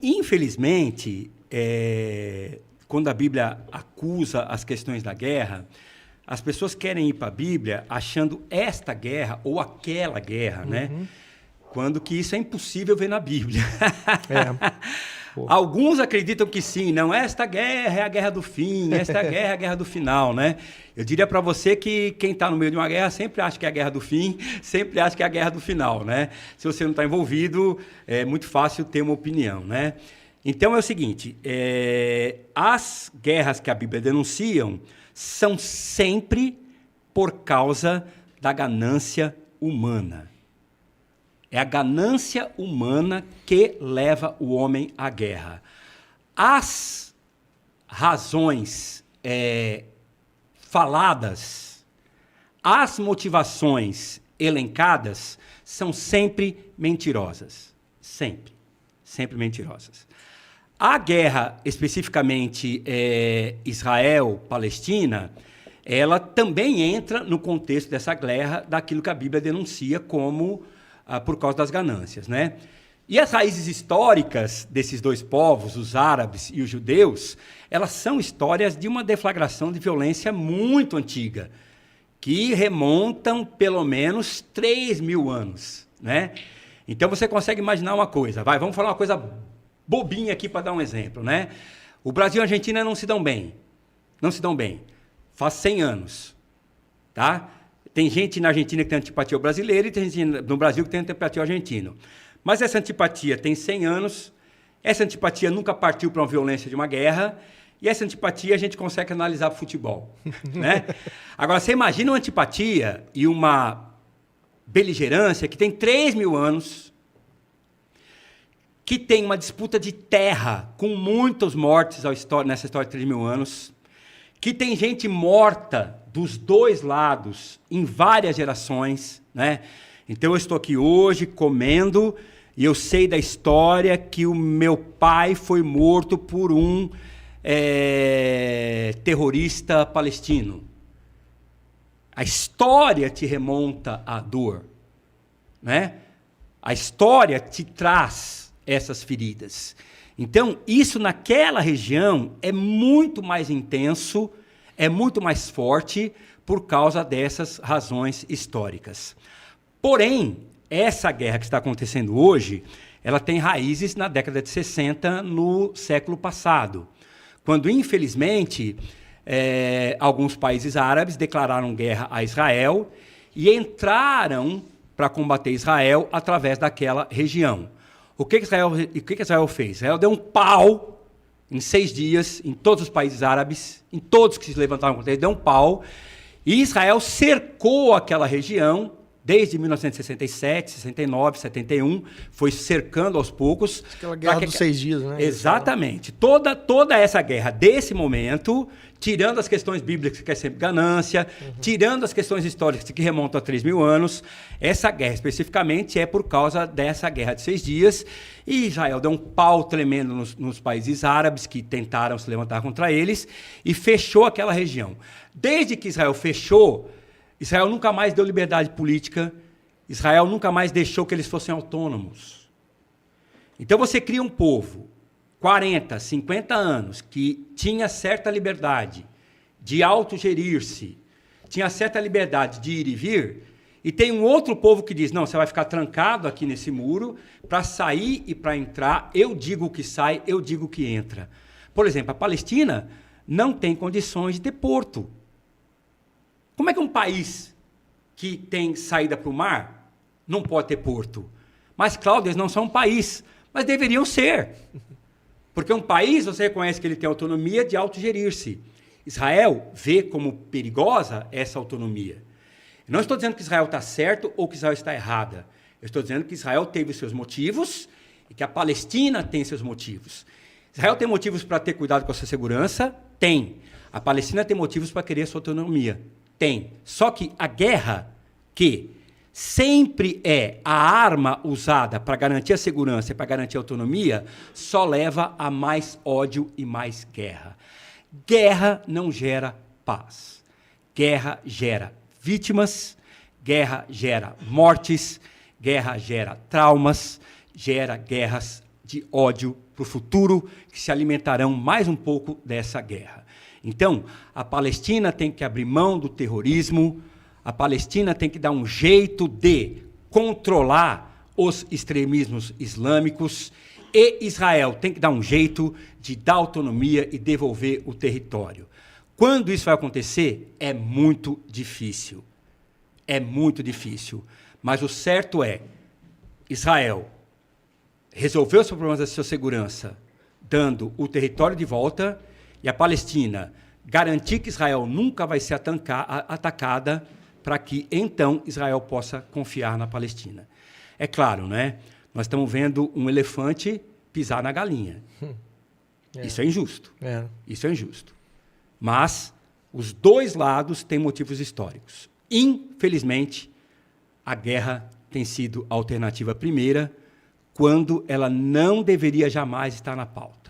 Infelizmente, quando a Bíblia acusa as questões da guerra, as pessoas querem ir para a Bíblia achando esta guerra ou aquela guerra, né? Quando que isso é impossível ver na Bíblia. Alguns acreditam que sim, não, esta guerra é a guerra do fim, esta guerra é a guerra do final, né? Eu diria para você que quem está no meio de uma guerra sempre acha que é a guerra do fim, sempre acha que é a guerra do final, né? Se você não está envolvido, é muito fácil ter uma opinião, né? Então é o seguinte, as guerras que a Bíblia denunciam são sempre por causa da ganância humana. É a ganância humana que leva o homem à guerra. As razões faladas, as motivações elencadas são sempre mentirosas. Sempre. Sempre mentirosas. A guerra, especificamente Israel-Palestina, ela também entra no contexto dessa guerra, daquilo que a Bíblia denuncia como por causa das ganâncias, né? E as raízes históricas desses dois povos, os árabes e os judeus, elas são histórias de uma deflagração de violência muito antiga, que remontam pelo menos 3.000 anos, né? Então você consegue imaginar uma coisa, vamos falar uma coisa bobinha aqui para dar um exemplo, né? O Brasil e a Argentina não se dão bem, faz 100 anos, tá? Tem gente na Argentina que tem antipatia ao brasileiro e tem gente no Brasil que tem antipatia ao argentino. Mas essa antipatia tem 100 anos, essa antipatia nunca partiu para uma violência de uma guerra, e essa antipatia a gente consegue analisar para o futebol, né? Agora, você imagina uma antipatia e uma beligerância que tem 3.000 anos, que tem uma disputa de terra com muitos mortos nessa história de 3.000 anos, que tem gente morta dos dois lados em várias gerações, né? Então eu estou aqui hoje comendo e eu sei da história que o meu pai foi morto por um terrorista palestino. A história te remonta à dor, né? A história te traz essas feridas. Então, isso naquela região é muito mais intenso, é muito mais forte por causa dessas razões históricas. Porém, essa guerra que está acontecendo hoje, ela tem raízes na década de 60, no século passado, quando, infelizmente, alguns países árabes declararam guerra a Israel e entraram para combater Israel através daquela região. O que Israel fez? Israel deu um pau em 6 dias em todos os países árabes, em todos que se levantaram contra ele, deu um pau, e Israel cercou aquela região desde 1967, 69, 71, foi cercando aos poucos. Aquela guerra dos 6 dias, né? Exatamente. Toda essa guerra desse momento, tirando as questões bíblicas, que é sempre ganância, tirando as questões históricas que remontam a 3.000 anos, essa guerra especificamente é por causa dessa guerra de 6 dias, e Israel deu um pau tremendo nos países árabes que tentaram se levantar contra eles, e fechou aquela região. Desde que Israel fechou, Israel nunca mais deu liberdade política, Israel nunca mais deixou que eles fossem autônomos. Então você cria um povo, 40, 50 anos, que tinha certa liberdade de autogerir-se, tinha certa liberdade de ir e vir, e tem um outro povo que diz, não, você vai ficar trancado aqui nesse muro, para sair e para entrar, eu digo o que sai, eu digo o que entra. Por exemplo, a Palestina não tem condições de ter porto. Como é que um país que tem saída para o mar não pode ter porto? Mas, Cláudio, eles não são um país, mas deveriam ser. Porque um país, você reconhece que ele tem autonomia de autogerir-se. Israel vê como perigosa essa autonomia. Eu não estou dizendo que Israel está certo ou que Israel está errada. Eu estou dizendo que Israel teve os seus motivos e que a Palestina tem seus motivos. Israel tem motivos para ter cuidado com a sua segurança? Tem. A Palestina tem motivos para querer a sua autonomia? Tem. Só que a guerra, que sempre é a arma usada para garantir a segurança e para garantir a autonomia, só leva a mais ódio e mais guerra. Guerra não gera paz. Guerra gera vítimas, guerra gera mortes, guerra gera traumas, gera guerras de ódio para o futuro, que se alimentarão mais um pouco dessa guerra. Então, a Palestina tem que abrir mão do terrorismo, a Palestina tem que dar um jeito de controlar os extremismos islâmicos, e Israel tem que dar um jeito de dar autonomia e devolver o território. Quando isso vai acontecer, é muito difícil. É muito difícil. Mas o certo é, Israel resolveu os problemas da sua segurança, dando o território de volta, e a Palestina garantir que Israel nunca vai ser atacada, para que, então, Israel possa confiar na Palestina. É claro, né? Nós estamos vendo um elefante pisar na galinha. Isso é injusto. Isso é injusto. Mas os dois lados têm motivos históricos. Infelizmente, a guerra tem sido a alternativa primeira, quando ela não deveria jamais estar na pauta.